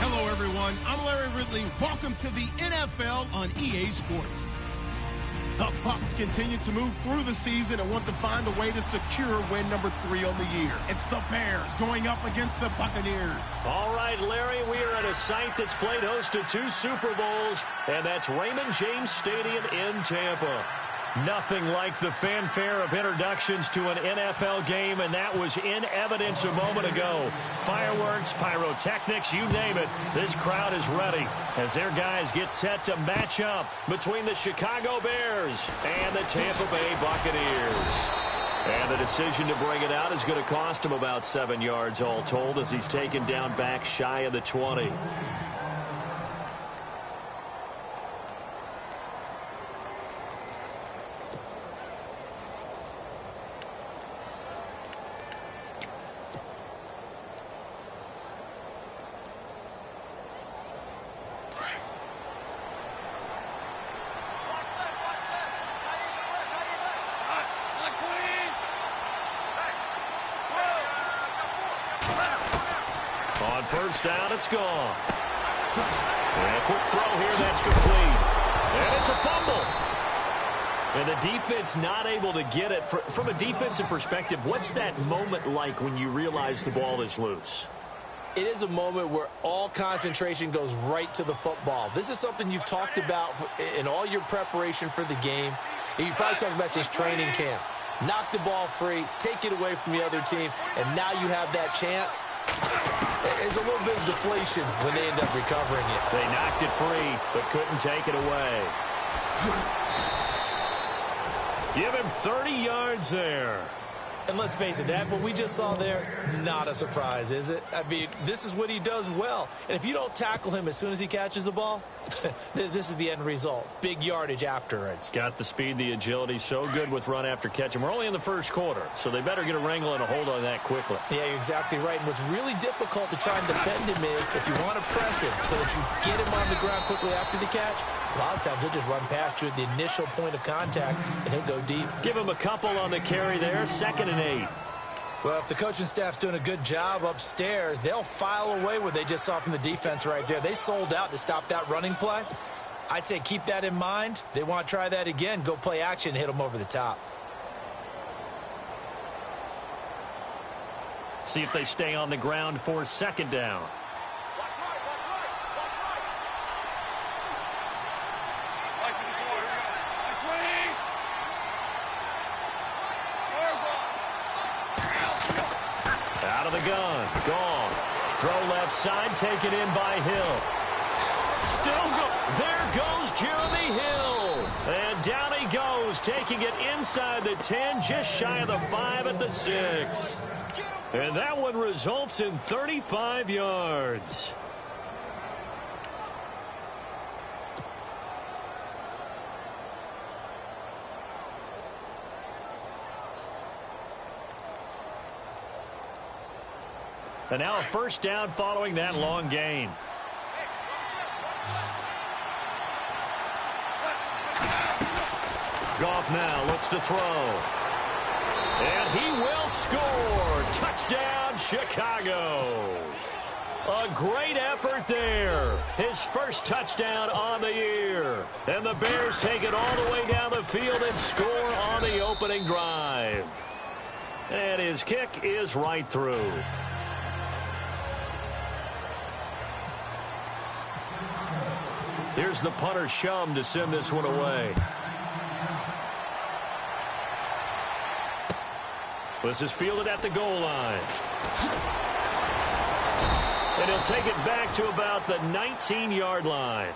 Hello, everyone. I'm Larry Ridley. Welcome to the NFL on EA Sports. The Bucs continue to move through the season and want to find a way to secure win number 3 on the year. It's the Bears going up against the Buccaneers. All right, Larry, we are at a site that's played host to 2 Super Bowls, and that's Raymond James Stadium in Tampa. Nothing like the fanfare of introductions to an NFL game, and that was in evidence a moment ago. Fireworks, pyrotechnics, you name it. This crowd is ready as their guys get set to match up between the Chicago Bears and the Tampa Bay Buccaneers. And the decision to bring it out is going to cost him about 7 yards all told as he's taken down back shy of the 20. On first down, it's gone. And a quick throw here, that's complete. And it's a fumble. And the defense not able to get it. From a defensive perspective, what's that moment like when you realize the ball is loose? It is a moment where all concentration goes right to the football. This is something you've talked about in all your preparation for the game. And you probably talked about since training camp. Knock the ball free, take it away from the other team, and now you have that chance. There's a little bit of deflation when they end up recovering it. They knocked it free, but couldn't take it away. Give him 30 yards there. And let's face it, that what we just saw there, not a surprise, is it? I mean, this is what he does well. And if you don't tackle him as soon as he catches the ball, this is the end result. Big yardage afterwards. Got the speed, the agility, so good with run after catch. And we're only in the first quarter, so they better get a wrangle and a hold on that quickly. Yeah, you're exactly right. And what's really difficult to try and defend him is if you want to press him so that you get him on the ground quickly after the catch, a lot of times he'll just run past you at the initial point of contact, and he'll go deep. Give him a couple on the carry there, 2nd and 8. Well, if the coaching staff's doing a good job upstairs, they'll file away what they just saw from the defense right there. They sold out to stop that running play. I'd say keep that in mind. They want to try that again, go play action, hit them over the top. See if they stay on the ground for 2nd down. Out of the gun, gone. Throw left side, taken in by Hill. Still go. There goes Jeremy Hill. And down he goes, taking it inside the 10, just shy of the 5 at the 6. And that one results in 35 yards. And now a first down following that long gain. Goff now looks to throw. And he will score. Touchdown, Chicago. A great effort there. His first touchdown on the year. And the Bears take it all the way down the field and score on the opening drive. And his kick is right through. Here's the punter, Shum, to send this one away. This is fielded at the goal line. And he'll take it back to about the 19-yard line.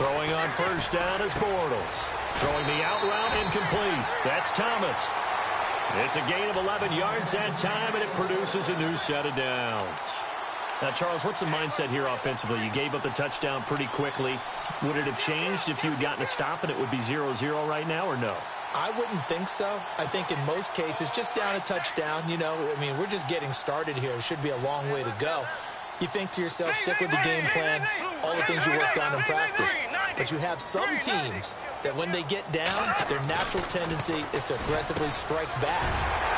Throwing on first down is Bortles. Throwing the out route incomplete. That's Thomas. It's a gain of 11 yards that time, and it produces a new set of downs. Now, Charles, what's the mindset here offensively? You gave up the touchdown pretty quickly. Would it have changed if you had gotten a stop and it would be 0-0 right now, or no? I wouldn't think so. I think in most cases, just down a touchdown, you know, I mean, we're just getting started here. It should be a long way to go. You think to yourself, stick with the game plan, all the things you worked on in practice. But you have some teams that when they get down, their natural tendency is to aggressively strike back.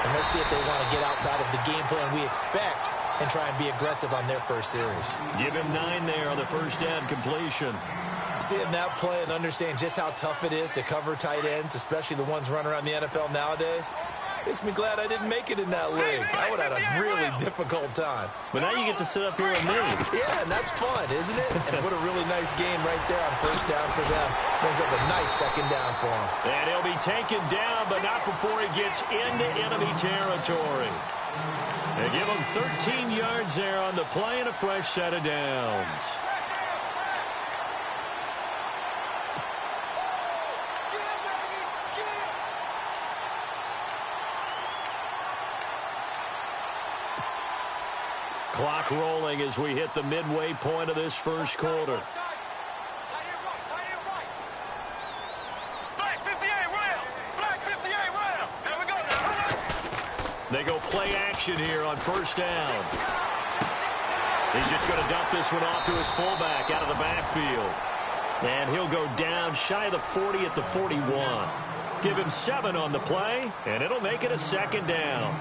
And let's see if they want to get outside of the game plan we expect and try and be aggressive on their first series. Give him 9 there on the first down completion. Seeing that play and understand just how tough it is to cover tight ends, especially the ones running around the NFL nowadays, makes me glad I didn't make it in that league. I would have had a really difficult time. But now you get to sit up here with me. Yeah, and that's fun, isn't it? And what a really nice game right there on first down for them. Brings up a nice second down for him. And he'll be taken down, but not before he gets into enemy territory. They give him 13 yards there on the play and a fresh set of downs. Clock rolling as we hit the midway point of this first quarter. They go play action here on first down. He's just going to dump this one off to his fullback out of the backfield. And he'll go down shy of the 40 at the 41. Give him 7 on the play, and it'll make it a second down.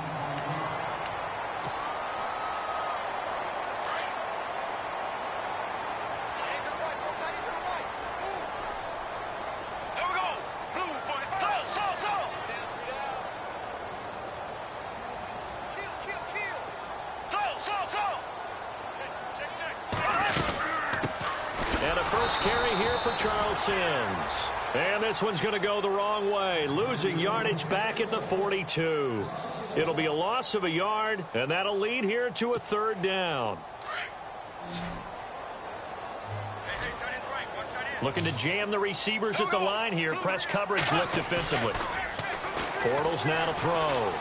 Carry here for Charles Sims. And this one's going to go the wrong way, losing yardage back at the 42. It'll be a loss of a yard, and that'll lead here to a third down. Looking to jam the receivers at the line here. Press coverage look defensively. Bortles now to throw.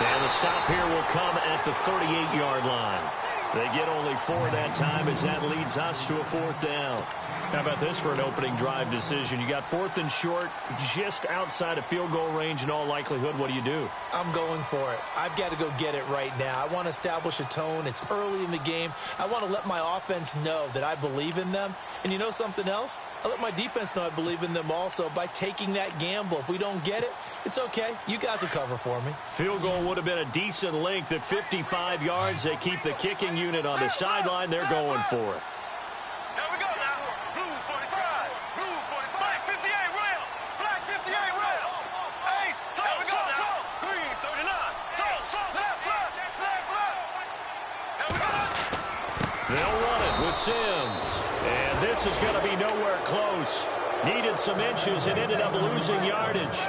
And the stop here will come at the 38-yard line. They get only 4 that time as that leads us to a fourth down. How about this for an opening drive decision? You got 4th and short, just outside of field goal range in all likelihood. What do? I'm going for it. I've got to go get it right now. I want to establish a tone. It's early in the game. I want to let my offense know that I believe in them. And you know something else? I let my defense know I believe in them also by taking that gamble. If we don't get it, it's okay. You guys will cover for me. Field goal would have been a decent length at 55 yards. They keep the kicking unit on the sideline. They're going for it. Here we go now. Blue 45. Blue 45. Black 58 rail. Black 58 rail. Ace. Here we go now. Green 39. Left. Here we go. They'll run it with Sims. And this is going to be nowhere close. Needed some inches and ended up losing yardage.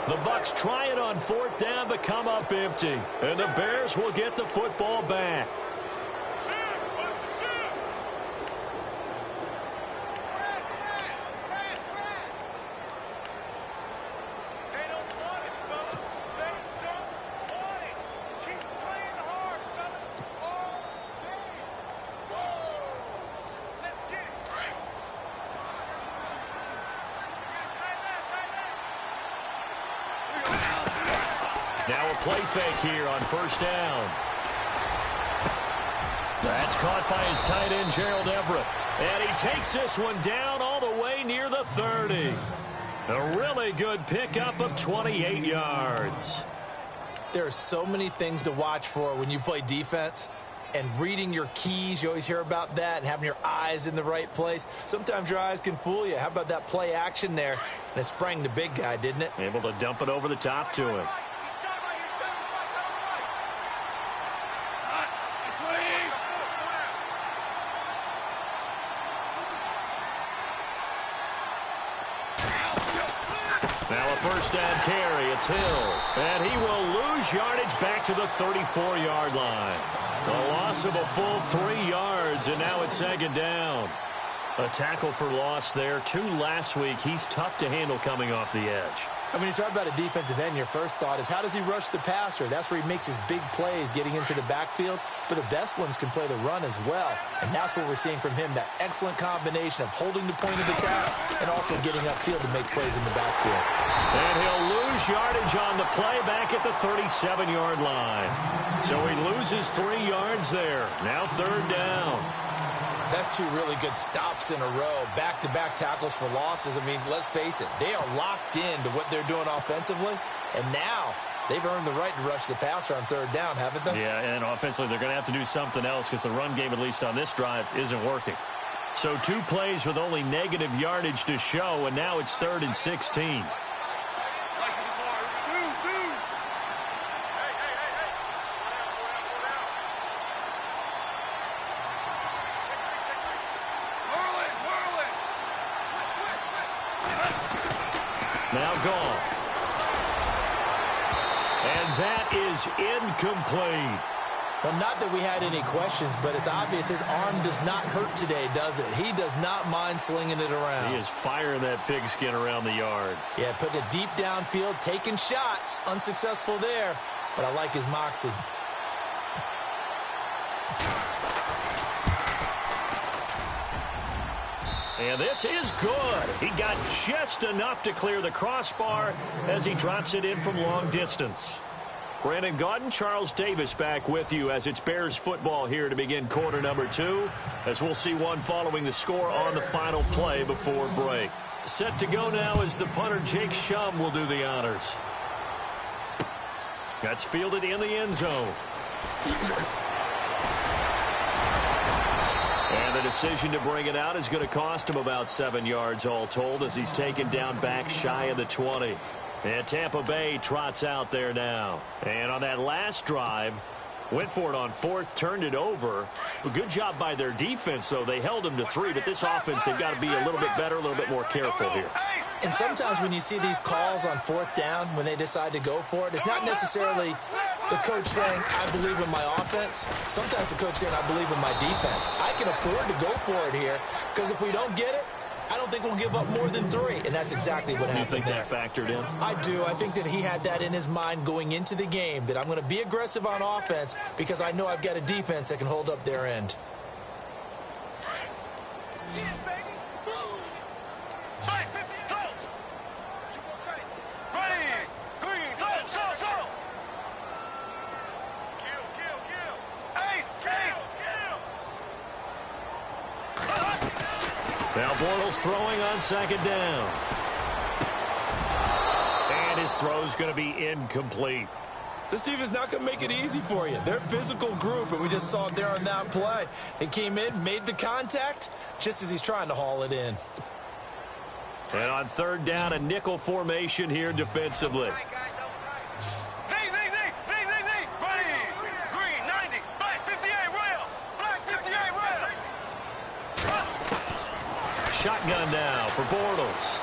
The Bucs try it on 4th down but come up empty. And the Bears will get the football back. Now a play fake here on first down. That's caught by his tight end, Gerald Everett. And he takes this one down all the way near the 30. A really good pickup of 28 yards. There are so many things to watch for when you play defense. And reading your keys, you always hear about that, and having your eyes in the right place. Sometimes your eyes can fool you. How about that play action there? And it sprang the big guy, didn't it? Able to dump it over the top to him. Now a first down carry. It's Hill. And he will lose yardage back to the 34-yard line. A loss of a full 3 yards, and now it's second down. A tackle for loss there. 2 last week. He's tough to handle coming off the edge. And when you talk about a defensive end, your first thought is, how does he rush the passer? That's where he makes his big plays getting into the backfield. But the best ones can play the run as well. And that's what we're seeing from him, that excellent combination of holding the point of attack and also getting upfield to make plays in the backfield. And he'll lose yardage on the play back at the 37-yard line. So he loses 3 yards there. Now 3rd down. That's 2 really good stops in a row. Back-to-back tackles for losses. I mean, let's face it, they are locked into what they're doing offensively. And now they've earned the right to rush the passer on 3rd down, haven't they? Yeah, and offensively they're going to have to do something else because the run game, at least on this drive, isn't working. So 2 plays with only negative yardage to show, and now it's 3rd and 16. Now gone. And that is incomplete. Well, not that we had any questions, but it's obvious his arm does not hurt today, does it? He does not mind slinging it around. He is firing that pigskin around the yard. Yeah, putting it deep downfield, taking shots. Unsuccessful there, but I like his moxie. And this is good. He got just enough to clear the crossbar as he drops it in from long distance. Brandon Gaudin, Charles Davis back with you as it's Bears football here to begin quarter number 2, as we'll see one following the score on the final play before break. Set to go now as the punter Jake Shum will do the honors. That's fielded in the end zone. And the decision to bring it out is going to cost him about 7 yards all told as he's taken down back shy of the 20. And Tampa Bay trots out there now. And on that last drive, went for it on 4th, turned it over. A good job by their defense, though. They held them to 3, but this offense, they've got to be a little bit better, a little bit more careful here. And sometimes when you see these calls on 4th down, when they decide to go for it, it's not necessarily the coach saying, I believe in my offense. Sometimes the coach saying, I believe in my defense. I can afford to go for it here, because if we don't get it, I don't think we'll give up more than 3, and that's exactly what happened there. You think there. that factored in? I do. I think that he had that in his mind going into the game, that I'm going to be aggressive on offense because I know I've got a defense that can hold up their end. Now Bortles throwing on 2nd down. And his throw's going to be incomplete. This team is not going to make it easy for you. They're a physical group, and we just saw it there on that play. They came in, made the contact, just as he's trying to haul it in. And on 3rd down, a nickel formation here defensively. Shotgun now for Bortles.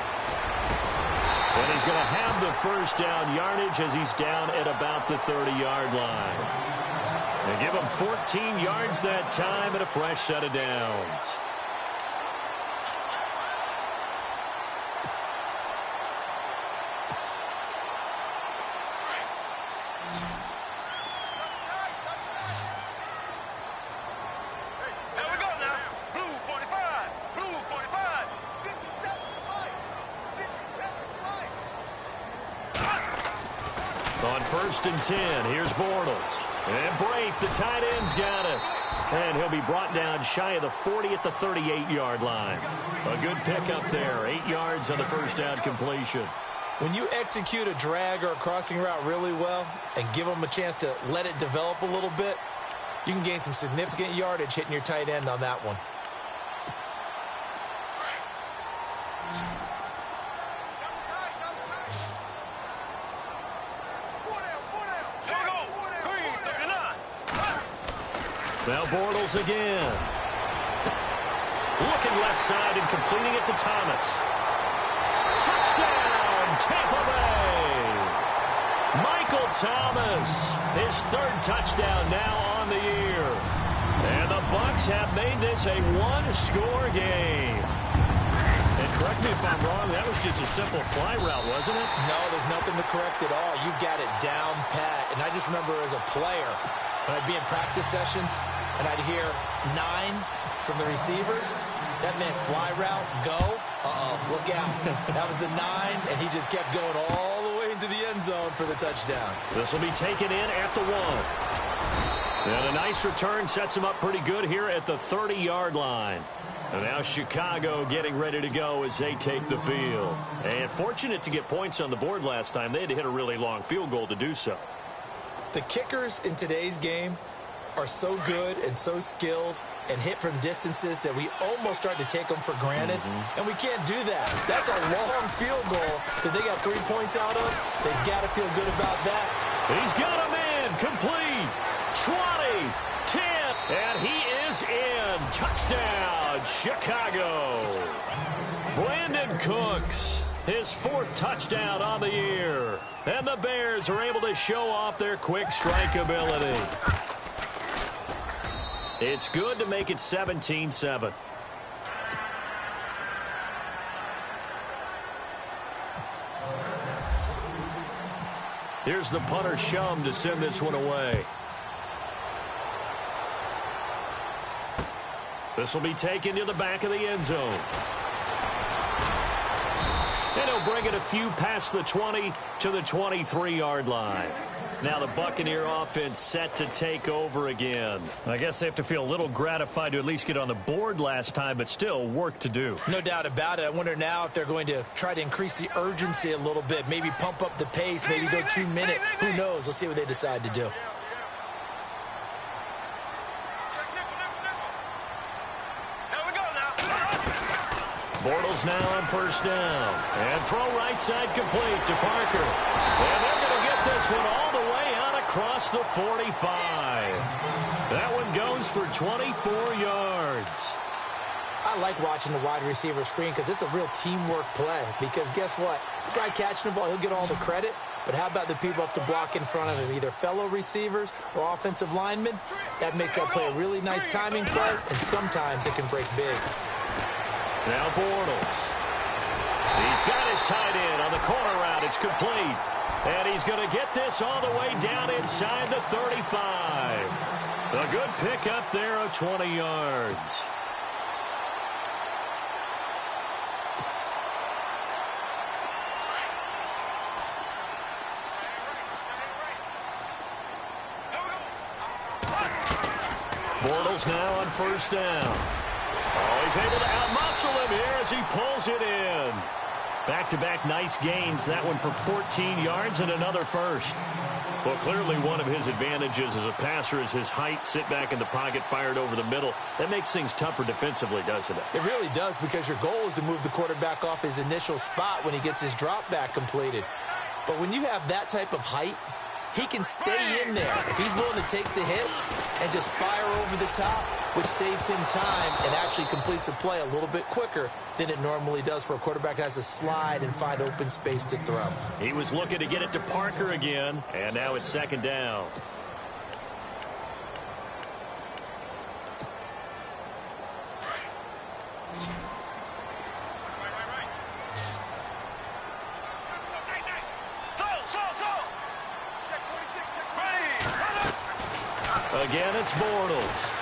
And he's going to have the 1st down yardage as he's down at about the 30-yard line. And give him 14 yards that time and a fresh set of downs. On 1st and 10, here's Bortles. And Brate, the tight end's got it. And he'll be brought down shy of the 40 at the 38-yard line. A good pickup there, 8 yards on the 1st down completion. When you execute a drag or a crossing route really well and give them a chance to let it develop a little bit, you can gain some significant yardage hitting your tight end on that one. Now Bortles again. Looking left side and completing it to Thomas. Touchdown, Tampa Bay. Michael Thomas, his 3rd touchdown now on the year. And the Bucs have made this a one-score game. And correct me if I'm wrong, that was just a simple fly route, wasn't it? No, there's nothing to correct at all. You've got it down pat. And I just remember as a player, when I'd be in practice sessions and I'd hear 9 from the receivers, that meant fly route, go. Look out. That was the 9, and he just kept going all the way into the end zone for the touchdown. This will be taken in at the 1. And a nice return sets him up pretty good here at the 30-yard line. And now Chicago getting ready to go as they take the field. And fortunate to get points on the board last time. They had to hit a really long field goal to do so. The kickers in today's game are so good and so skilled and hit from distances that we almost start to take them for granted. And we can't do that. That's a long field goal that they got 3 points out of. They've got to feel good about that. He's got him in. Complete. 20, 10, and he is in. Touchdown, Chicago. Brandon Cooks, his 4th touchdown on the year. And the Bears are able to show off their quick strike ability. It's good to make it 17-7. Here's the punter Shum to send this one away. This will be taken to the back of the end zone. And he'll bring it a few past the 20 to the 23-yard line. Now the Buccaneer offense set to take over again. I guess they have to feel a little gratified to at least get on the board last time, but still work to do. No doubt about it. I wonder now if they're going to try to increase the urgency a little bit, maybe pump up the pace, maybe go 2 minutes. Who knows? Let's see what they decide to do. Bortles now on first down. And throw right side complete to Parker. And they're going to get this one all the way out across the 45. That one goes for 24 yards. I like watching the wide receiver screen because it's a real teamwork play. Because guess what? The guy catching the ball, he'll get all the credit. But how about the people up to block in front of him, either fellow receivers or offensive linemen? That makes that play a really nice timing play, and sometimes it can break big. Now Bortles. He's got his tight end on the corner route. It's complete. And he's going to get this all the way down inside the 35. A good pickup there of 20 yards. Bortles now on first down. Oh, he's able to outmuscle him here as he pulls it in. Back-to-back nice gains. That one for 14 yards and another first. Well, clearly one of his advantages as a passer is his height. Sit back in the pocket, fired over the middle. That makes things tougher defensively, doesn't it? It really does, because your goal is to move the quarterback off his initial spot when he gets his drop back completed. But when you have that type of height, he can stay in there if he's willing to take the hits and just fire over the top, which saves him time and actually completes a play a little bit quicker than it normally does for a quarterback who has to slide and find open space to throw. He was looking to get it to Parker again, and now it's second down. Again, it's Bortles.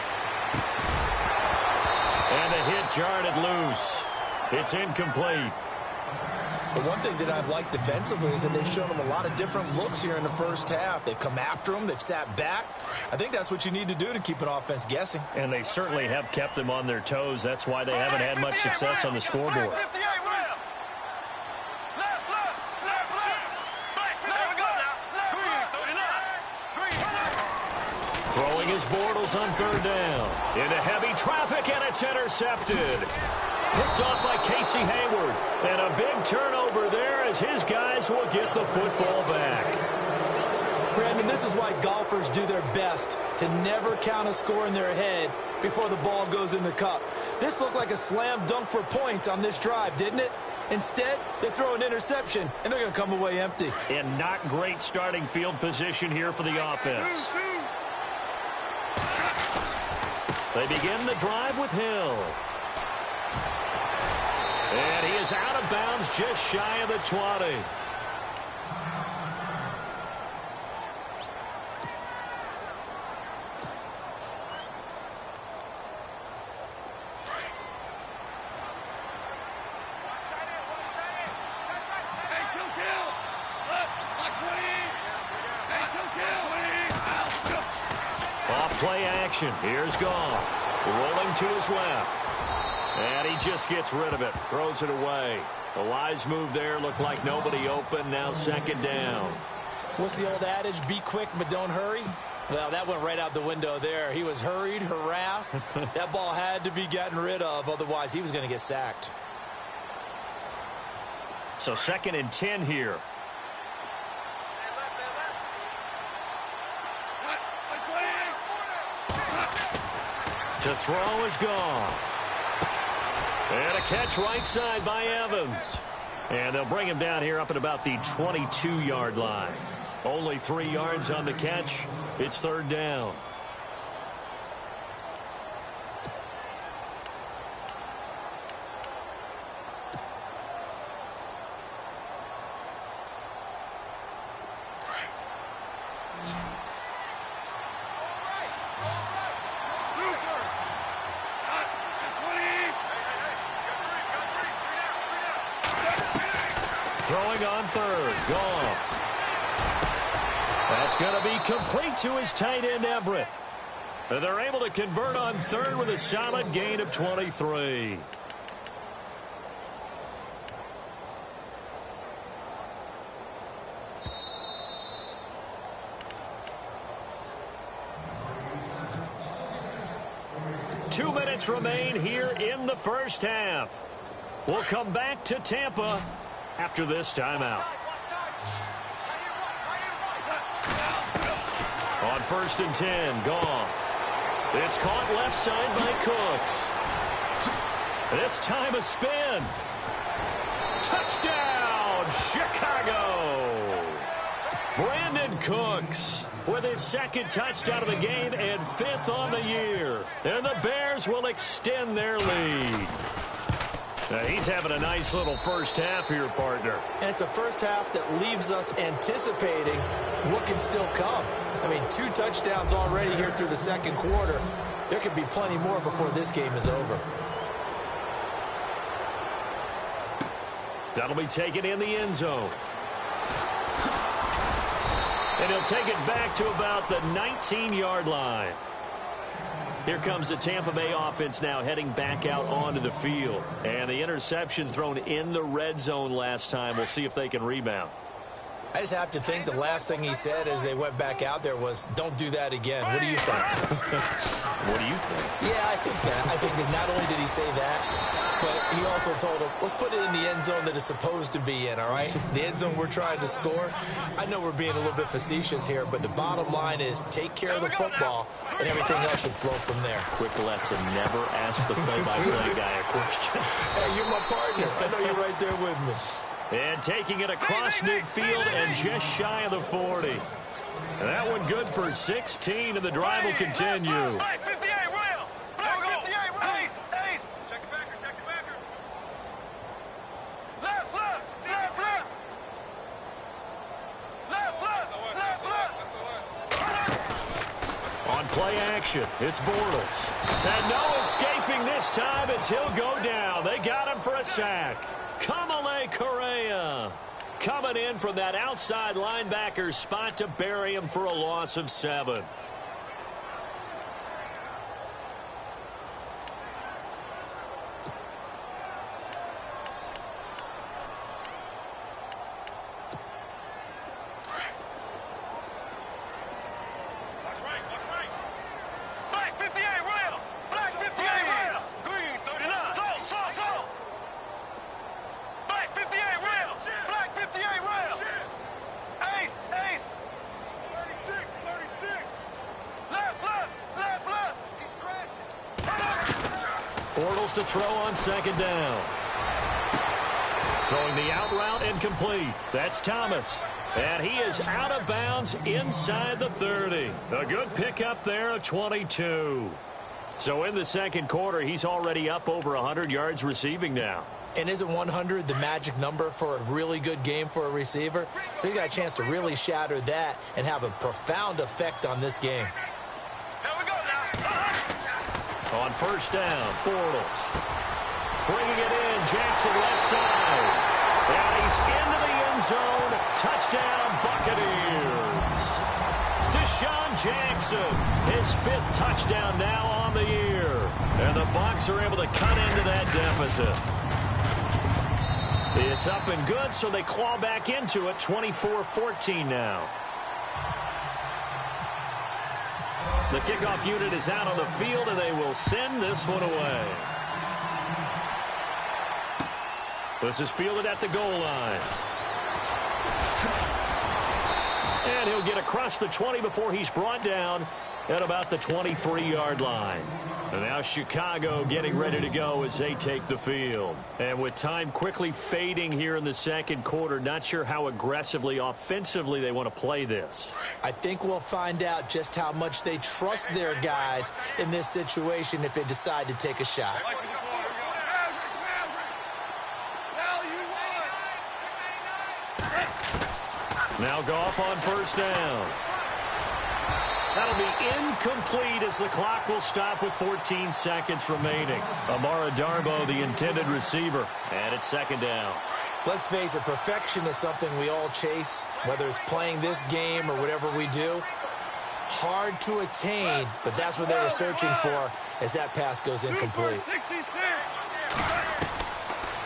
And a hit jarred it loose. It's incomplete. The one thing that I've liked defensively is that they've shown him a lot of different looks here in the first half. They've come after him. They've sat back. I think that's what you need to do to keep an offense guessing. And they certainly have kept them on their toes. That's why they haven't had much success on the scoreboard. Throwing his Bortles on third down. Into heavy traffic, and it's intercepted. Picked off by Casey Hayward. And a big turnover there as his guys will get the football back. Brandon, this is why golfers do their best to never count a score in their head before the ball goes in the cup. This looked like a slam dunk for points on this drive, didn't it? Instead, they throw an interception, and they're going to come away empty. And not great starting field position here for the offense. They begin the drive with Hill. And he is out of bounds just shy of the 20. Off-play action. Here's Goff. Rolling to his left. And he just gets rid of it. Throws it away. A wise move there. Looked like nobody open. Now second down. What's the old adage? Be quick, but don't hurry. Well, that went right out the window there. He was hurried, harassed. That ball had to be gotten rid of. Otherwise, he was going to get sacked. So 2nd and 10 here. To throw is Goff. And a catch right side by Evans. And they'll bring him down here up at about the 22-yard line. Only 3 yards on the catch. It's 3rd down. Throwing on 3rd. Goff. That's going to be complete to his tight end, Everett. They're able to convert on 3rd with a solid gain of 23. Two minutes remain here in the first half. We'll come back to Tampa after this timeout. On 1st and 10, Goff. It's caught left side by Cooks. This time a spin. Touchdown, Chicago. Brandon Cooks with his 2nd touchdown of the game and 5th on the year. And the Bears will extend their lead. He's having a nice little first half here, partner. And it's a first half that leaves us anticipating what can still come. I mean, 2 touchdowns already here through the 2nd quarter. There could be plenty more before this game is over. That'll be taken in the end zone. And he'll take it back to about the 19-yard line. Here comes the Tampa Bay offense now heading back out onto the field. And the interception thrown in the red zone last time. We'll see if they can rebound. I just have to think the last thing he said as they went back out there was, don't do that again. What do you think? What do you think? Yeah, I think that. I think that not only did he say that, but he also told him, let's put it in the end zone that it's supposed to be in, all right? The end zone we're trying to score. I know we're being a little bit facetious here, but the bottom line is take care of the football, and everything else should flow from there. Quick lesson, never ask the play-by-play guy a question. Hey, you're my partner. I know you're right there with me. And taking it across midfield and just shy of the 40. And that one good for 16, and the drive will continue. Black 58, rail. Black 58, rail. Ace. Check the backer, check the backer. Left, left, left, left. Left, left, left, left. On play action, it's Bortles. And no escaping this time as he'll go down. They got him for a sack. Kamale Correa coming in from that outside linebacker spot to bury him for a loss of 7. Watch right. Black 58, rail. Black 58, rail. Green 39. Slow. Black 58, rail. Black 58, rail. Ace. 36. Left. He's crashing. Bortles to throw on 2nd down. Throwing the out route incomplete. That's Thomas. And he is out of bounds inside the 30. A good pickup there of 22. So in the second quarter, he's already up over 100 yards receiving now. And isn't 100 the magic number for a really good game for a receiver? So he got a chance to really shatter that and have a profound effect on this game. Here we go now. On first down, Bortles. Bringing it in, Jackson left side. And he's into the end zone. Touchdown, Buccaneers. Deshaun Jackson, his 5th touchdown now on the year. And the Bucs are able to cut into that deficit. It's up and good, so they claw back into it, 24-14 now. The kickoff unit is out on the field, and they will send this one away. This is fielded at the goal line. And he'll get across the 20 before he's brought down at about the 23-yard line. And now Chicago getting ready to go as they take the field. And with time quickly fading here in the second quarter, not sure how aggressively, offensively they want to play this. I think we'll find out just how much they trust their guys in this situation if they decide to take a shot. Now Goff on first down. That'll be incomplete as the clock will stop with 14 seconds remaining. Amara Darboh, the intended receiver, and it's second down. Let's face it, perfection is something we all chase, whether it's playing this game or whatever we do. Hard to attain, but that's what they were searching for as that pass goes incomplete.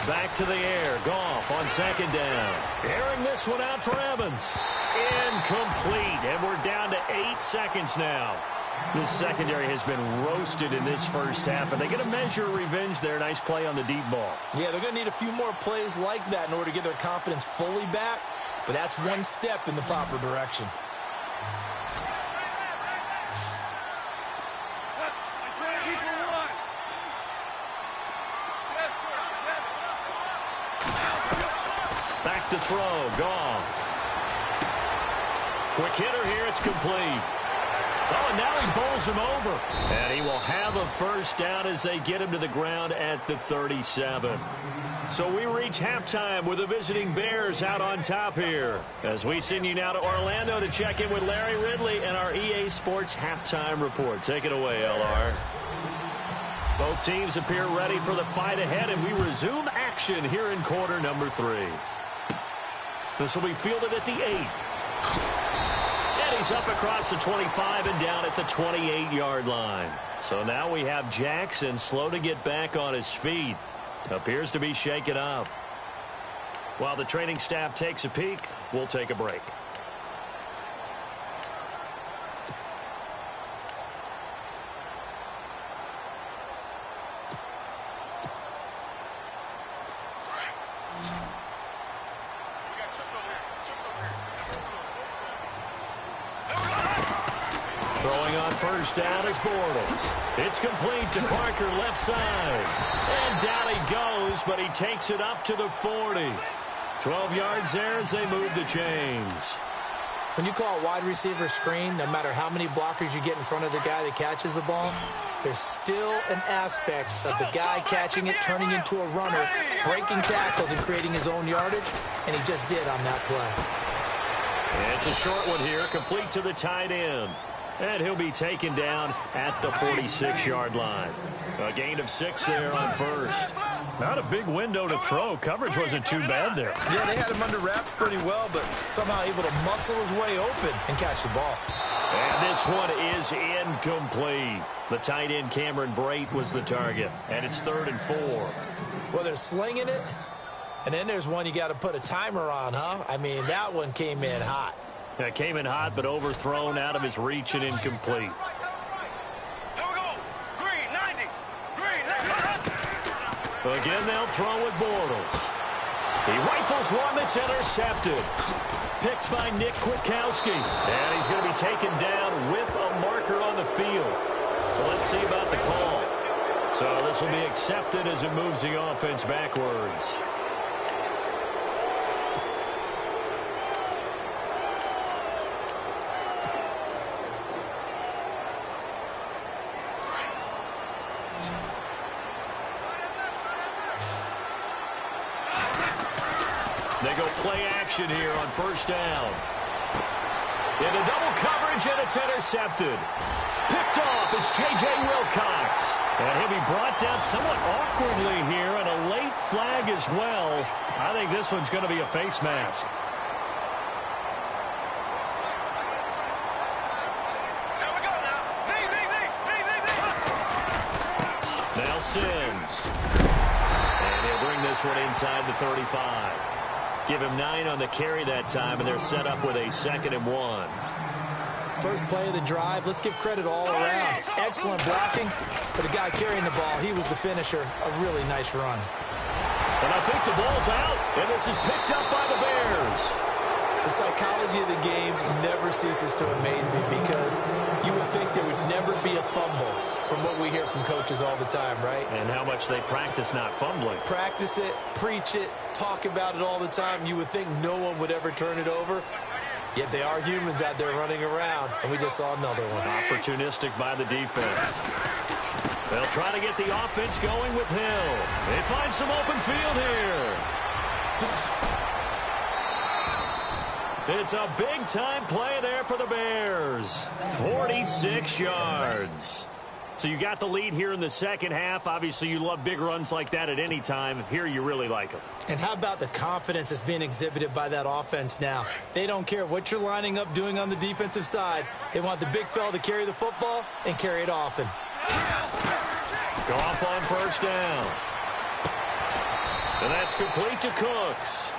Back to the air. Goff on second down. Airing this one out for Evans. Incomplete. And we're down to 8 seconds now. This secondary has been roasted in this first half, and they're going to measure revenge there. Nice play on the deep ball. Yeah, they're going to need a few more plays like that in order to get their confidence fully back, but that's one step in the proper direction. Back to throw. Goff. Quick hitter here. It's complete. Oh, and now he bowls him over. And he will have a first down as they get him to the ground at the 37. So we reach halftime with the visiting Bears out on top here. As we send you now to Orlando to check in with Larry Ridley and our EA Sports halftime report. Take it away, LR. Both teams appear ready for the fight ahead, and we resume action here in quarter number 3. This will be fielded at the 8. And he's up across the 25 and down at the 28-yard line. So now we have Jackson slow to get back on his feet. Appears to be shaken up. While the training staff takes a peek, we'll take a break. Throwing on first down is Bortles. It's complete to Parker left side. And down he goes, but he takes it up to the 40. 12 yards there as they move the chains. When you call a wide receiver screen, no matter how many blockers you get in front of the guy that catches the ball, there's still an aspect of the guy catching it, turning into a runner, breaking tackles and creating his own yardage, and he just did on that play. And it's a short one here, complete to the tight end. And he'll be taken down at the 46-yard line. A gain of 6 there on first. Not a big window to throw. Coverage wasn't too bad there. Yeah, they had him under wraps pretty well, but somehow able to muscle his way open and catch the ball. And this one is incomplete. The tight end Cameron Brate was the target. And it's 3rd and 4. Well, they're slinging it. And then there's one you got to put a timer on, huh? I mean, that one came in hot. That came in hot, but overthrown out of his reach and incomplete. Here we go. Green, 90. Green, 90. Again, they'll throw with Bortles. He rifles one that's intercepted. Picked by Nick Kwiatkowski. And he's going to be taken down with a marker on the field. So let's see about the call. So this will be accepted as it moves the offense backwards. They go play action here on first down. Into double coverage, and it's intercepted. Picked off is J.J. Wilcox. And he'll be brought down somewhat awkwardly here, and a late flag as well. I think this one's going to be a face mask. Here we go now. Now Sims. And he'll bring this one inside the 35. Give him 9 on the carry that time, and they're set up with a 2nd and 1. First play of the drive, let's give credit all around. Excellent blocking for the guy carrying the ball. He was the finisher. A really nice run. And I think the ball's out, and this is picked up by the Bears. The psychology of the game never ceases to amaze me because you would think there would never be a fumble from what we hear from coaches all the time, right? And how much they practice not fumbling. Practice it, preach it, talk about it all the time. You would think no one would ever turn it over. Yet they are humans out there running around, and we just saw another one. Opportunistic by the defense. They'll try to get the offense going with Hill. They find some open field here. It's a big-time play there for the Bears. 46 yards. So you got the lead here in the second half. Obviously, you love big runs like that at any time. Here, you really like them. And how about the confidence that's being exhibited by that offense now? They don't care what you're lining up doing on the defensive side. They want the big fella to carry the football and carry it often. Goff on first down. And that's complete to Cooks.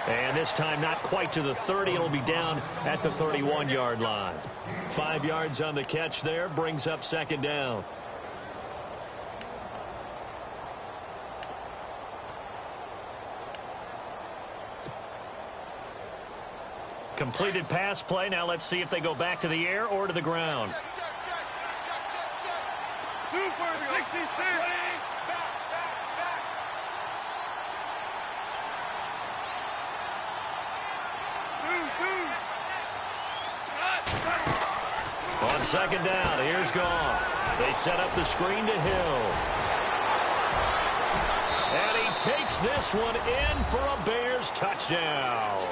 And this time not quite to the 30. It'll be down at the 31-yard line. 5 yards on the catch there. Brings up 2nd down. Completed pass play. Now let's see if they go back to the air or to the ground. On 2nd down, here's Goff. They set up the screen to Hill. And he takes this one in for a Bears touchdown.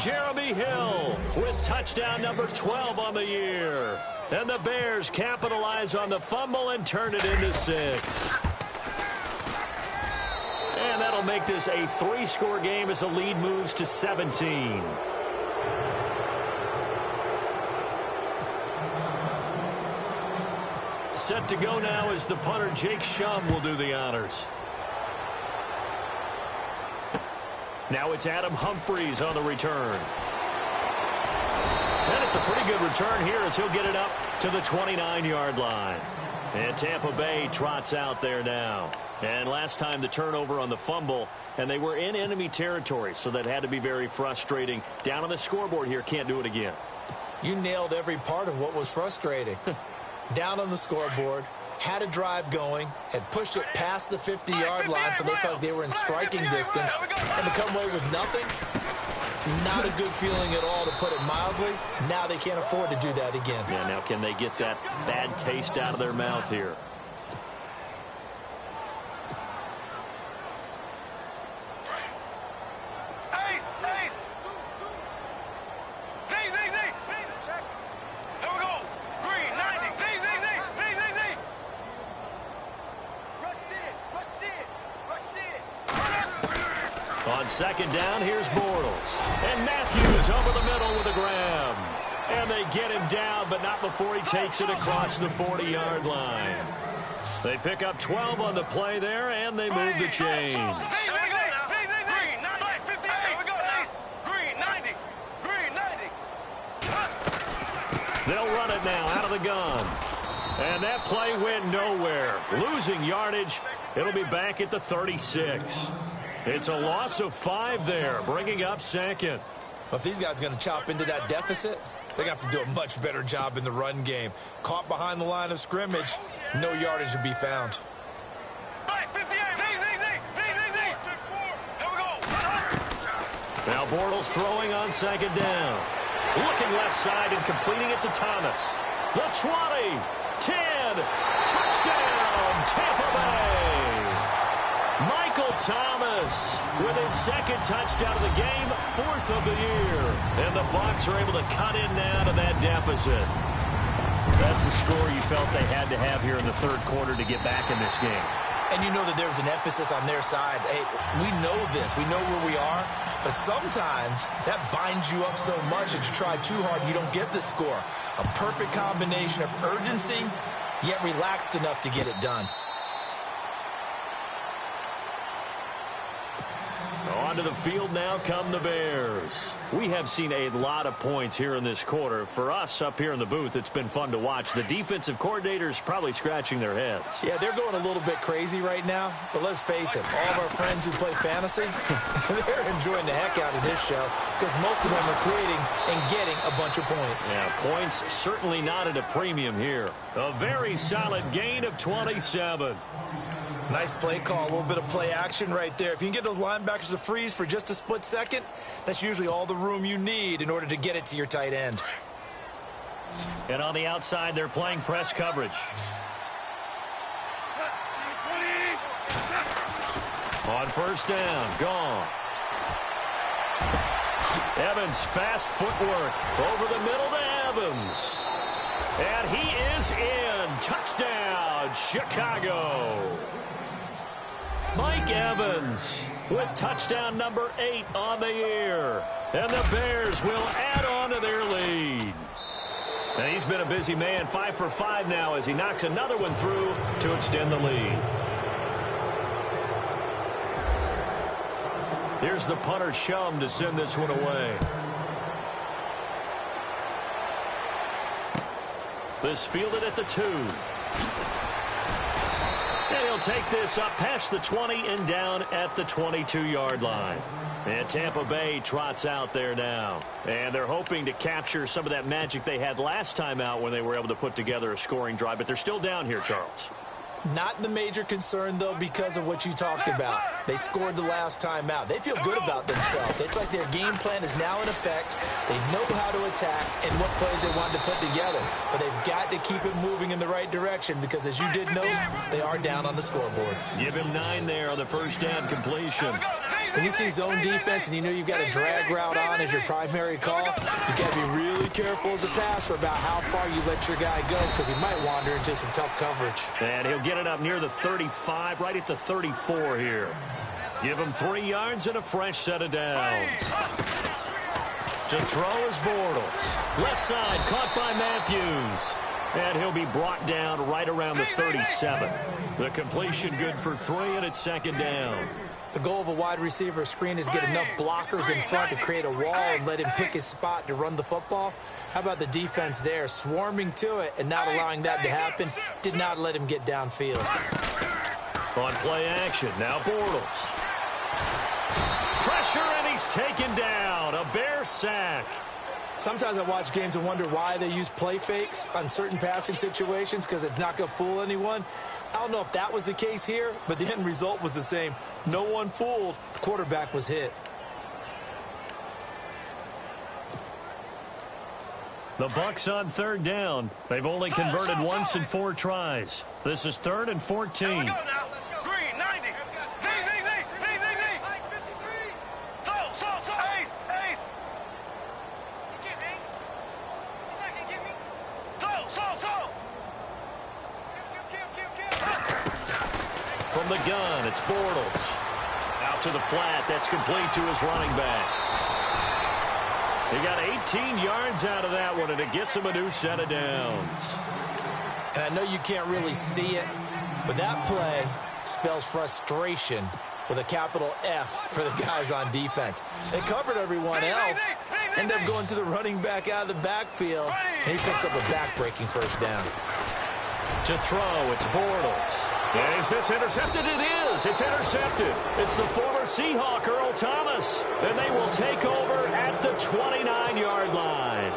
Jeremy Hill with touchdown number 12 on the year. And the Bears capitalize on the fumble and turn it into 6. And that'll make this a 3-score game as the lead moves to 17. Set to go now as the punter Jake Shum will do the honors. Now it's Adam Humphries on the return. And it's a pretty good return here as he'll get it up to the 29-yard line. And Tampa Bay trots out there now. And last time the turnover on the fumble, and they were in enemy territory, so that had to be very frustrating. Down on the scoreboard here, can't do it again. You nailed every part of what was frustrating. Down on the scoreboard, had a drive going, had pushed it past the 50-yard line so they felt like they were in striking distance, and to come away with nothing, not a good feeling at all, to put it mildly. Now they can't afford to do that again. Yeah, now can they get that bad taste out of their mouth here? On 2nd down, here's Bortles. And Matthews over the middle with a grab. And they get him down, but not before he takes it across the 40-yard line. They pick up 12 on the play there, and they move the chains. They'll run it now out of the gun. And that play went nowhere. Losing yardage. It'll be back at the 36. It's a loss of 5 there, bringing up 2nd. But these guys are going to chop into that deficit. They're going to have to do a much better job in the run game. Caught behind the line of scrimmage, no yardage to be found. Now Bortles throwing on 2nd down. Looking left side and completing it to Thomas. The 20, 10, touchdown, Thomas with his second touchdown of the game, 4th of the year. And the Bucs are able to cut in now to that deficit. That's a score you felt they had to have here in the third quarter to get back in this game. And you know that there was an emphasis on their side. Hey, we know this. We know where we are. But sometimes that binds you up so much that you try too hard, you don't get the score. A perfect combination of urgency, yet relaxed enough to get it done. Onto the field now come the Bears. We have seen a lot of points here in this quarter. For us up here in the booth, it's been fun to watch. The defensive coordinators probably scratching their heads. Yeah, they're going a little bit crazy right now. But let's face it, all of our friends who play fantasy, they're enjoying the heck out of this show because most of them are creating and getting a bunch of points. Yeah, points certainly not at a premium here. A very solid gain of 27. Nice play call, a little bit of play action right there. If you can get those linebackers to freeze for just a split second, that's usually all the room you need in order to get it to your tight end. And on the outside, they're playing press coverage. On first down, gone. Evans, fast footwork over the middle to Evans. And he is in. Touchdown, Chicago. Mike Evans with touchdown number 8 on the year. And the Bears will add on to their lead. And he's been a busy man, 5 for 5 now as he knocks another one through to extend the lead. Here's the punter Shum to send this one away. This fielded at the 2. And he'll take this up past the 20 and down at the 22-yard line. And Tampa Bay trots out there now. And they're hoping to capture some of that magic they had last time out when they were able to put together a scoring drive. But they're still down here, Charles. Not the major concern, though, because of what you talked about. They scored the last time out. They feel good about themselves. They feel like their game plan is now in effect. They know how to attack and what plays they want to put together. But they've got to keep it moving in the right direction because, as you did know, they are down on the scoreboard. Give him 9 there on the first down completion. When you see zone defense and you know you've got a drag route on as your primary call, you've got to be really careful as a passer about how far you let your guy go because he might wander into some tough coverage. And he'll get it up near the 35, right at the 34 here. Give him 3 yards and a fresh set of downs. To throw is Bortles. Left side, caught by Matthews. And he'll be brought down right around the 37. The completion good for 3, and it's second down. The goal of a wide receiver screen is get enough blockers in front to create a wall and let him pick his spot to run the football. How about the defense there, swarming to it and not allowing that to happen? Did not let him get downfield. On play action, now Bortles. Pressure, and he's taken down. A Bear sack. Sometimes I watch games and wonder why they use play fakes on certain passing situations because it's not going to fool anyone. I don't know if that was the case here, but the end result was the same. No one fooled. The quarterback was hit. The Bucs on third down. They've only converted once in 4 tries. This is 3rd and 14. From the gun, it's Bortles. Out to the flat. That's complete to his running back. He got 18 yards out of that one, and it gets him a new set of downs. And I know you can't really see it, but that play spells frustration with a capital F for the guys on defense. They covered everyone else, end up going to the running back out of the backfield, and he picks up a back-breaking first down. To throw, it's Bortles. Is this intercepted? It is. It's intercepted. It's the former Seahawk, Earl Thomas. And they will take over at the 29-yard line.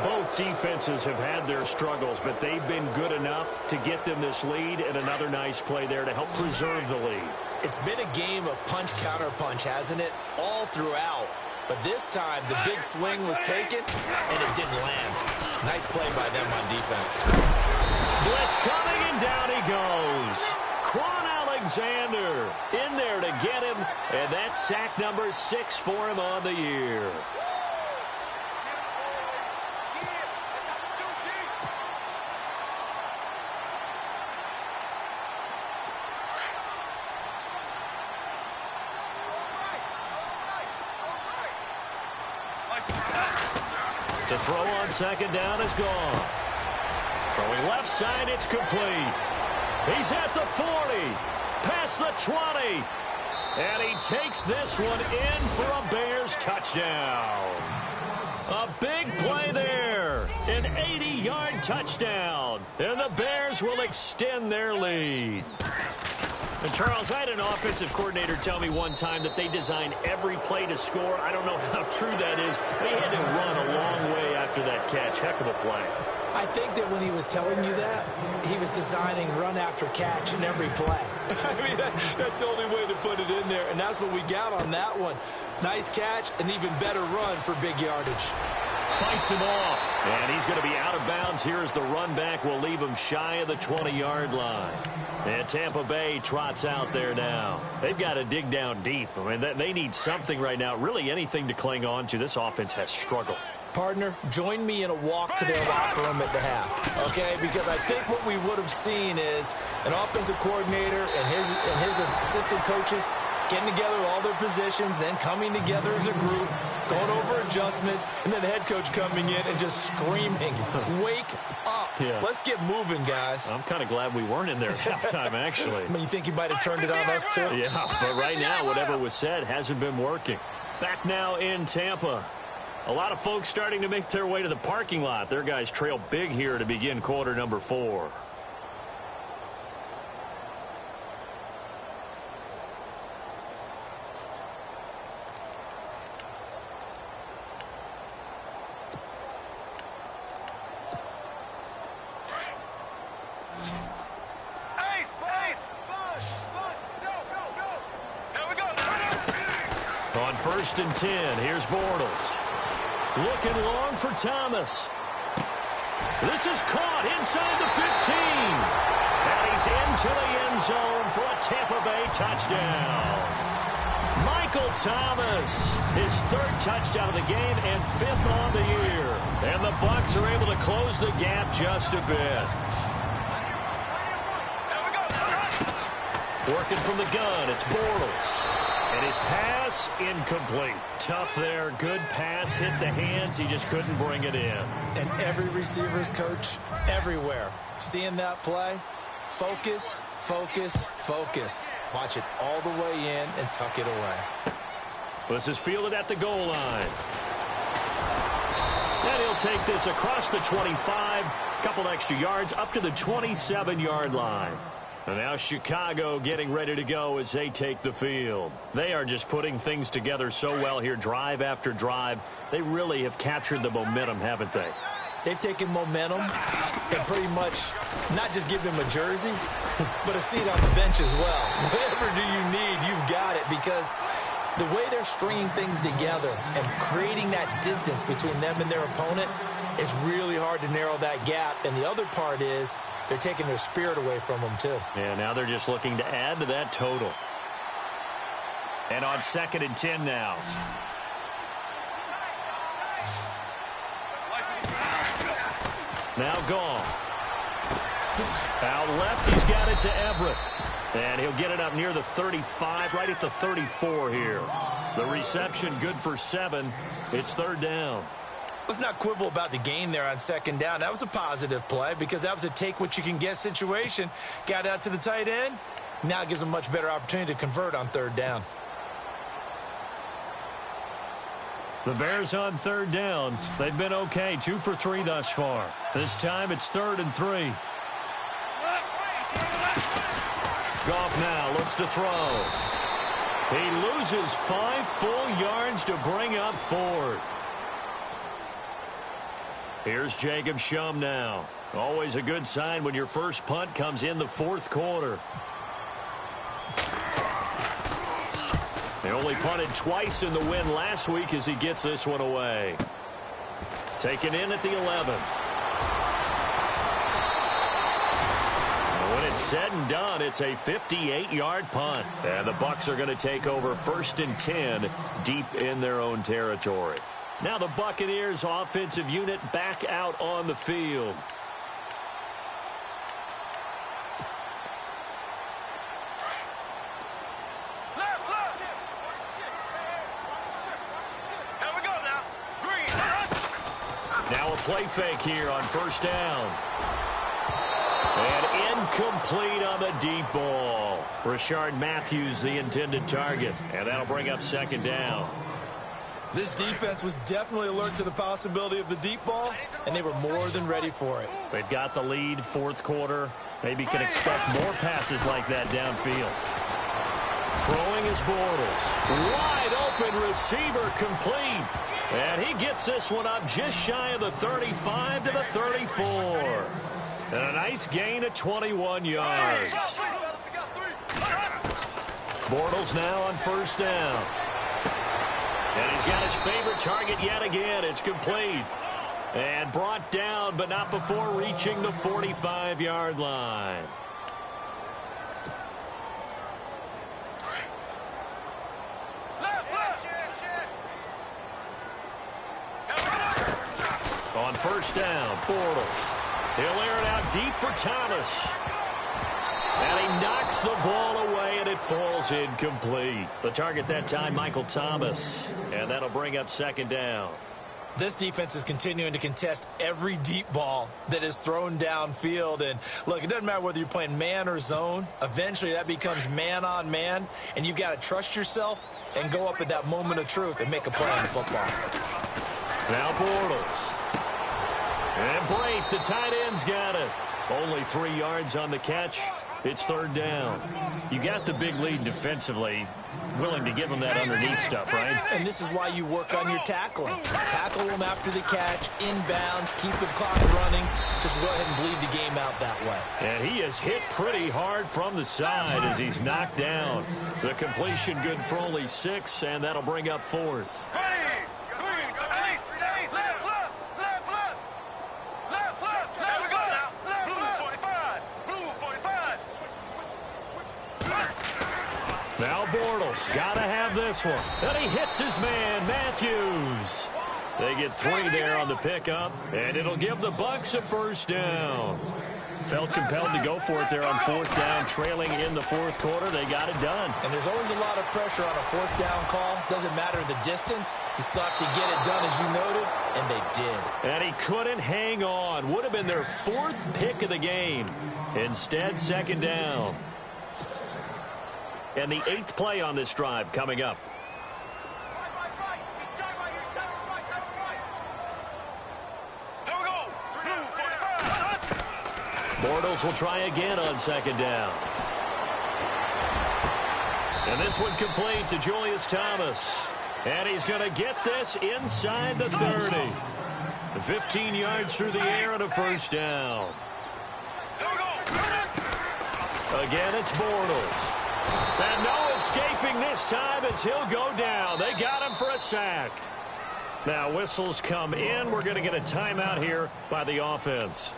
Both defenses have had their struggles, but they've been good enough to get them this lead, and another nice play there to help preserve the lead. It's been a game of punch-counter-punch, hasn't it? All throughout. But this time, the big swing was taken, and it didn't land. Nice play by them on defense. Blitz coming, and down he goes. Quan Alexander in there get him, and that's sack number 6 for him on the year. To throw on second down is gone. Throwing left side, it's complete. He's at the 40, past the 20, and he takes this one in for a Bears touchdown. A big play there, an 80-yard touchdown, and the Bears will extend their lead. And Charles, I had an offensive coordinator tell me one time that they design every play to score. I don't know how true that is. They had to run a long way after that catch. Heck of a play. I think that when he was telling you that, he was designing run after catch in every play. I mean, that's the only way to put it in there, and that's what we got on that one. Nice catch, an even better run for big yardage. Fights him off, and he's going to be out of bounds here as the run back will leave him shy of the 20-yard line. And Tampa Bay trots out there now. They've got to dig down deep. I mean, they need something right now, really anything to cling on to. This offense has struggled. Partner, join me in a walk to their locker room at the half, okay? Because I think what we would have seen is an offensive coordinator and his assistant coaches getting together all their positions, then coming together as a group, going over adjustments, and then the head coach coming in and just screaming, wake up. Yeah. Let's get moving, guys. I'm kind of glad we weren't in there at halftime, actually. I mean, you think you might have turned it on us, too? Yeah, but right now, whatever was said hasn't been working. Back now in Tampa. A lot of folks starting to make their way to the parking lot. Their guys trail big here to begin quarter number 4. On 1st and 10, here's Bortles. Looking long for Thomas. This is caught inside the 15. And he's into the end zone for a Tampa Bay touchdown. Michael Thomas, his 3rd touchdown of the game and 5th on the year. And the Bucs are able to close the gap just a bit. Working from the gun, it's Bortles. And his pass, incomplete. Tough there. Good pass. Hit the hands. He just couldn't bring it in. And every receiver's coach, everywhere, seeing that play, focus, focus, focus. Watch it all the way in and tuck it away. This is fielded at the goal line. And he'll take this across the 25. Couple extra yards up to the 27-yard line. And now Chicago getting ready to go as they take the field. They are just putting things together so well here, drive after drive. They really have captured the momentum, haven't they? They've taken momentum and pretty much not just given him a jersey, but a seat on the bench as well. Whatever do you need, you've got it, because the way they're stringing things together and creating that distance between them and their opponent, it's really hard to narrow that gap. And the other part is they're taking their spirit away from them, too. Yeah, now they're just looking to add to that total. And on 2nd and 10 now. Now gone. Out left, he's got it to Everett. And he'll get it up near the 35, right at the 34 here. The reception good for 7. It's 3rd down. Let's not quibble about the gain there on 2nd down. That was a positive play because that was a take-what-you-can-get situation. Got out to the tight end. Now it gives them a much better opportunity to convert on 3rd down. The Bears on 3rd down. They've been okay, 2 for 3 thus far. This time it's 3rd and 3. Goff now looks to throw. He loses 5 full yards to bring up 4th. Here's Jacob Shum now. Always a good sign when your first punt comes in the 4th quarter. They only punted twice in the win last week as he gets this one away. Taken in at the 11. And when it's said and done, it's a 58-yard punt. And the Bucs are going to take over 1st and 10 deep in their own territory. Now the Buccaneers offensive unit back out on the field. Now a play fake here on 1st down. And incomplete on the deep ball. Rashard Matthews, the intended target. And that'll bring up 2nd down. This defense was definitely alert to the possibility of the deep ball, and they were more than ready for it. They've got the lead, 4th quarter. Maybe can expect more passes like that downfield. Throwing is Bortles. Wide open receiver complete. And he gets this one up just shy of the 35 to the 34. And a nice gain of 21 yards. Bortles now on 1st down. And he's got his favorite target yet again. It's complete. And brought down, but not before reaching the 45-yard line. On 1st down, Bortles. He'll air it out deep for Thomas. And he knocks the ball away, and it falls incomplete. The target that time, Michael Thomas. And that'll bring up 2nd down. This defense is continuing to contest every deep ball that is thrown downfield. And, look, it doesn't matter whether you're playing man or zone. Eventually, that becomes man-on-man. And you've got to trust yourself and go up at that moment of truth and make a play on the football. Now Bortles. And Brate, the tight end's got it. Only 3 yards on the catch. It's 3rd down. You got the big lead defensively. Willing to give them that underneath stuff, right? And this is why you work on your tackling. Tackle them after the catch, inbounds, keep the clock running. Just go ahead and bleed the game out that way. And he is hit pretty hard from the side as he's knocked down. The completion good for only 6, and that'll bring up 4th. Now Bortles, got to have this one. And he hits his man, Matthews. They get 3 there on the pickup, and it'll give the Bucs a 1st down. Felt compelled to go for it there on 4th down, trailing in the 4th quarter. They got it done. And there's always a lot of pressure on a 4th down call. Doesn't matter the distance. You still have to get it done, as you noted, and they did. And he couldn't hang on. Would have been their 4th pick of the game. Instead, 2nd down. And the 8th play on this drive coming up. Bortles will try again on 2nd down. And this one complete to Julius Thomas. And he's going to get this inside the 30. 15 yards through the air and a 1st down. Again, it's Bortles. And no escaping this time as he'll go down. They got him for a sack. Now whistles come in. We're going to get a timeout here by the offense.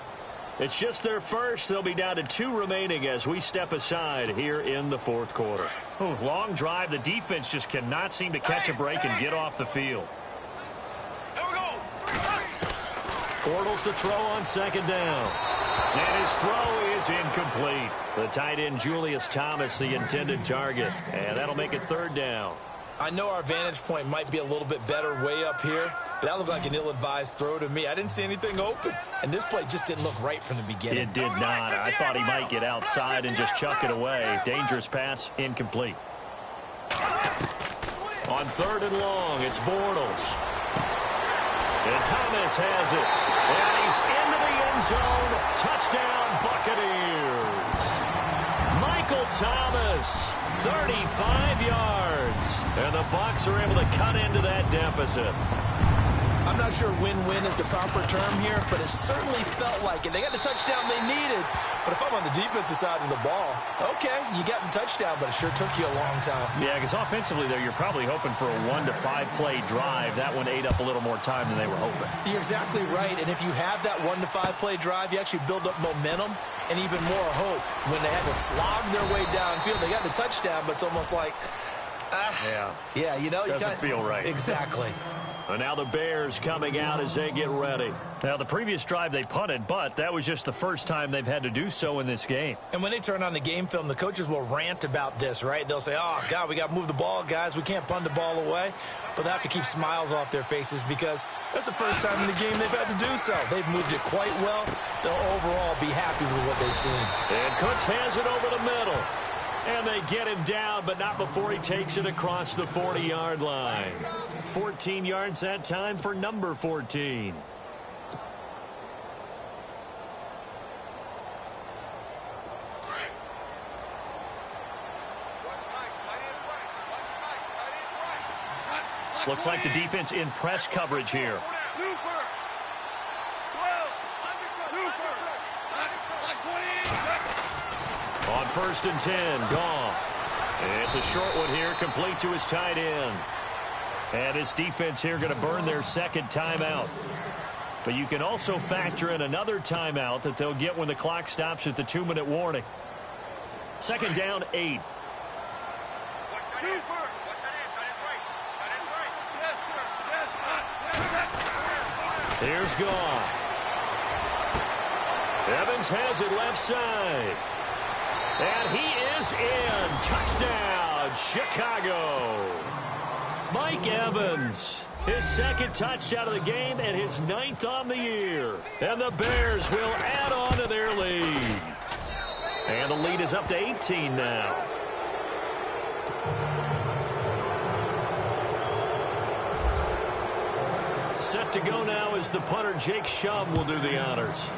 It's just their first. They'll be down to 2 remaining as we step aside here in the 4th quarter. Ooh, long drive. The defense just cannot seem to catch a break and get off the field. Bortles to throw on 2nd down. And his throw is incomplete. The tight end, Julius Thomas, the intended target. And that'll make it 3rd down. I know our vantage point might be a little bit better way up here, but that looked like an ill-advised throw to me. I didn't see anything open, and this play just didn't look right from the beginning. It did not. I thought he might get outside and just chuck it away. Dangerous pass, incomplete. On 3rd and long, it's Bortles. And Thomas has it. And he's into the end zone. Touchdown, Buccaneers. Michael Thomas, 35 yards. And the Bucs are able to cut into that deficit. I'm not sure win-win is the proper term here, but it certainly felt like it. They got the touchdown they needed, but if I'm on the defensive side of the ball, okay, you got the touchdown, but it sure took you a long time. Yeah, because offensively there, you're probably hoping for a 1 to 5 play drive. That one ate up a little more time than they were hoping. You're exactly right, and if you have that 1 to 5 play drive, you actually build up momentum and even more hope. When they had to slog their way downfield, they got the touchdown, but it's almost like, yeah, you know, doesn't feel right. Exactly. And now the Bears coming out as they get ready. Now, the previous drive they punted, but that was just the first time they've had to do so in this game. And when they turn on the game film, the coaches will rant about this, right? They'll say, oh, God, we got to move the ball, guys. We can't punt the ball away. But they have to keep smiles off their faces because that's the first time in the game they've had to do so. They've moved it quite well. They'll overall be happy with what they've seen. And Cooks has it over the middle. And they get him down, but not before he takes it across the 40-yard line. 14 yards that time for number 14. Looks like the defense in press coverage here. On 1st and 10, Goff. It's a short one here, complete to his tight end. And his defense here going to burn their second timeout. But you can also factor in another timeout that they'll get when the clock stops at the 2-minute warning. 2nd down, 8. Here's Goff. Evans has it left side. And he is in. Touchdown, Chicago. Mike Evans, his 2nd touchdown of the game and his 9th on the year. And the Bears will add on to their lead. And the lead is up to 18 now. Set to go now is the punter, Jake Shum, will do the honors.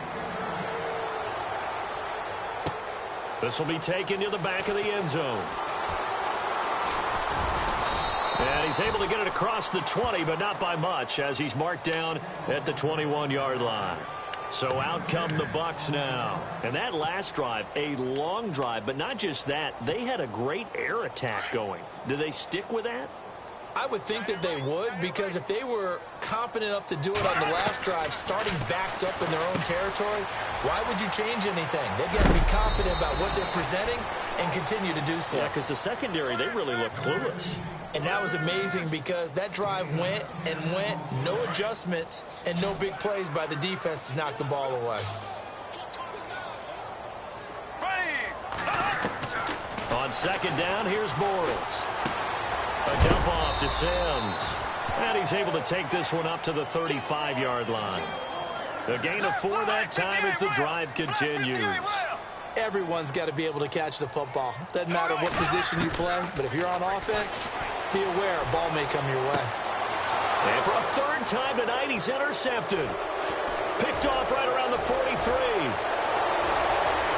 This will be taken to the back of the end zone. And he's able to get it across the 20, but not by much, as he's marked down at the 21-yard line. So out come the Bucs now. And that last drive, a long drive, but not just that. They had a great air attack going. Do they stick with that? I would think that they would, because if they were confident enough to do it on the last drive, starting backed up in their own territory, why would you change anything? They've got to be confident about what they're presenting and continue to do so. Yeah, because the secondary, they really look clueless. And that was amazing because that drive went and went, no adjustments, and no big plays by the defense to knock the ball away. On 2nd down, here's Bortles. A dump off to Sims. And he's able to take this one up to the 35-yard line. The gain of 4 that time as the drive continues. Everyone's got to be able to catch the football. Doesn't matter what position you play, but if you're on offense, be aware a ball may come your way. And for a 3rd time tonight, he's intercepted. Picked off right around the 43.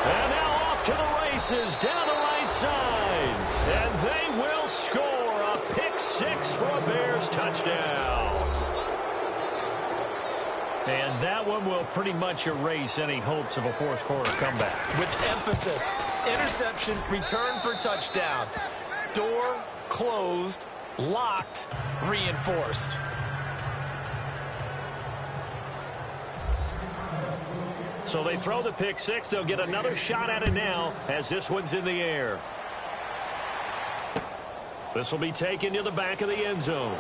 And now off to the races down the right side. And they will score. A pick 6 for a Bears touchdown. And that one will pretty much erase any hopes of a 4th quarter comeback. With emphasis, interception, return for touchdown. Door closed, locked, reinforced. So they throw the pick 6. They'll get another shot at it now as this one's in the air. This will be taken to the back of the end zone.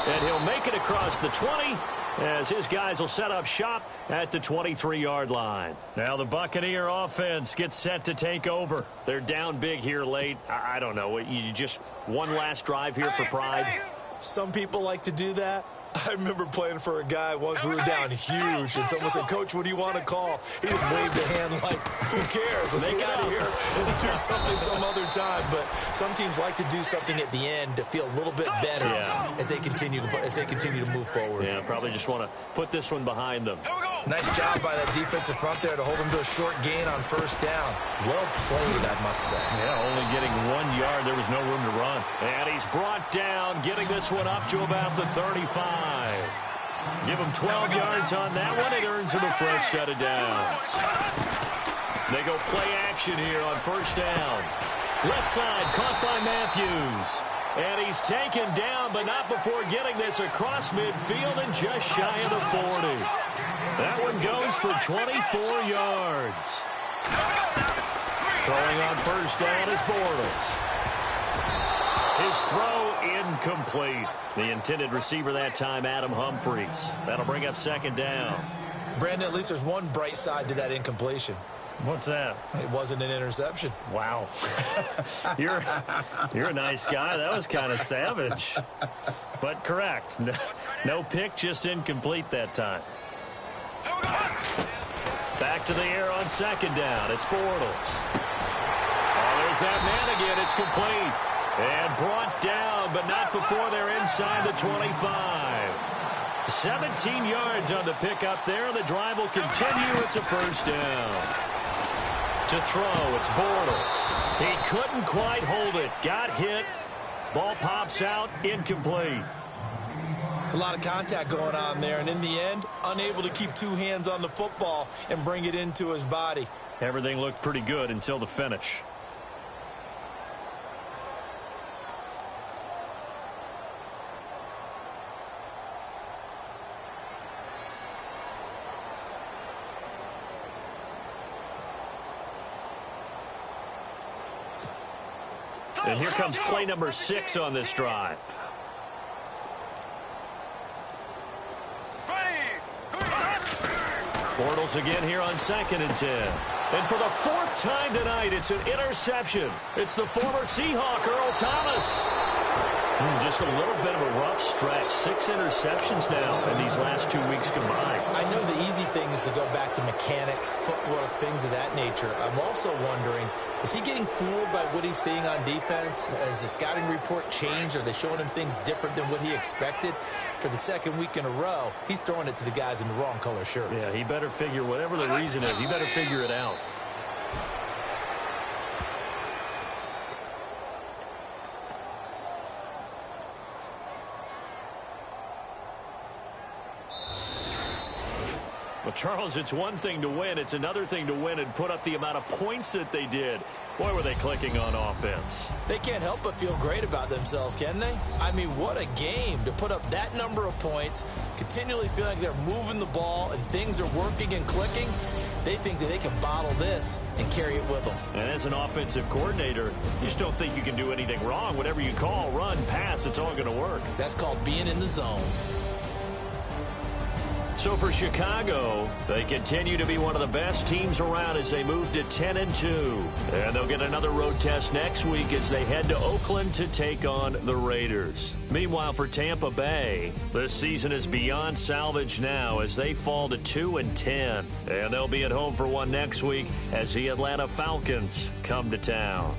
And he'll make it across the 20 as his guys will set up shop at the 23-yard line. Now the Buccaneer offense gets set to take over. They're down big here late. I don't know. You just one last drive here for pride. Some people like to do that. I remember playing for a guy once. We were down huge, and someone said, "Coach, what do you want to call?" He just waved a hand like, "Who cares? Let's get out of here and do something some other time." But some teams like to do something at the end to feel a little bit better as they continue to move forward. Yeah, probably just want to put this one behind them. Here we go. Nice job by that defensive front there to hold him to a short gain on first down. Well played, I must say. Yeah, only getting 1 yard. There was no room to run. And he's brought down, getting this one up to about the 35. Give him 12 yards on that one. It earns him a fresh set of downs. They go play action here on first down. Left side, caught by Matthews. And he's taken down, but not before getting this across midfield and just shy of the 40. That one goes for 24 yards. Throwing on first down is Bortles. His throw incomplete. The intended receiver that time, Adam Humphries. That'll bring up second down. Brandon, at least there's one bright side to that incompletion. What's that? It wasn't an interception. Wow. You're a nice guy. That was kind of savage. But correct. No pick, just incomplete that time. Back to the air on second down. It's Bortles. Oh, there's that man again. It's complete. And brought down, but not before they're inside the 25. 17 yards on the pickup there. The drive will continue. It's a first down. To throw, it's Bortles. He couldn't quite hold it. Got hit. Ball pops out. Incomplete. It's a lot of contact going on there, and in the end, unable to keep two hands on the football and bring it into his body. Everything looked pretty good until the finish. And here comes play number 6 on this drive. Bortles again here on 2nd and 10. And for the 4th time tonight, it's an interception. It's the former Seahawk, Earl Thomas. Just a little bit of a rough stretch. 6 interceptions now in these last 2 weeks combined. I know the easy thing is to go back to mechanics, footwork, things of that nature. I'm also wondering, is he getting fooled by what he's seeing on defense? Has the scouting report changed? Are they showing him things different than what he expected? For the 2nd week in a row, he's throwing it to the guys in the wrong color shirts. Yeah, he better figure, whatever the reason is, he better figure it out. Well, Charles, it's one thing to win. It's another thing to win and put up the amount of points that they did. Boy, were they clicking on offense. They can't help but feel great about themselves, can they? I mean, what a game to put up that number of points, continually feel like they're moving the ball and things are working and clicking. They think that they can bottle this and carry it with them. And as an offensive coordinator, you just don't think you can do anything wrong. Whatever you call, run, pass, it's all going to work. That's called being in the zone. So for Chicago, they continue to be one of the best teams around as they move to 10-2. And they'll get another road test next week as they head to Oakland to take on the Raiders. Meanwhile, for Tampa Bay, this season is beyond salvage now as they fall to 2-10. And they'll be at home for one next week as the Atlanta Falcons come to town.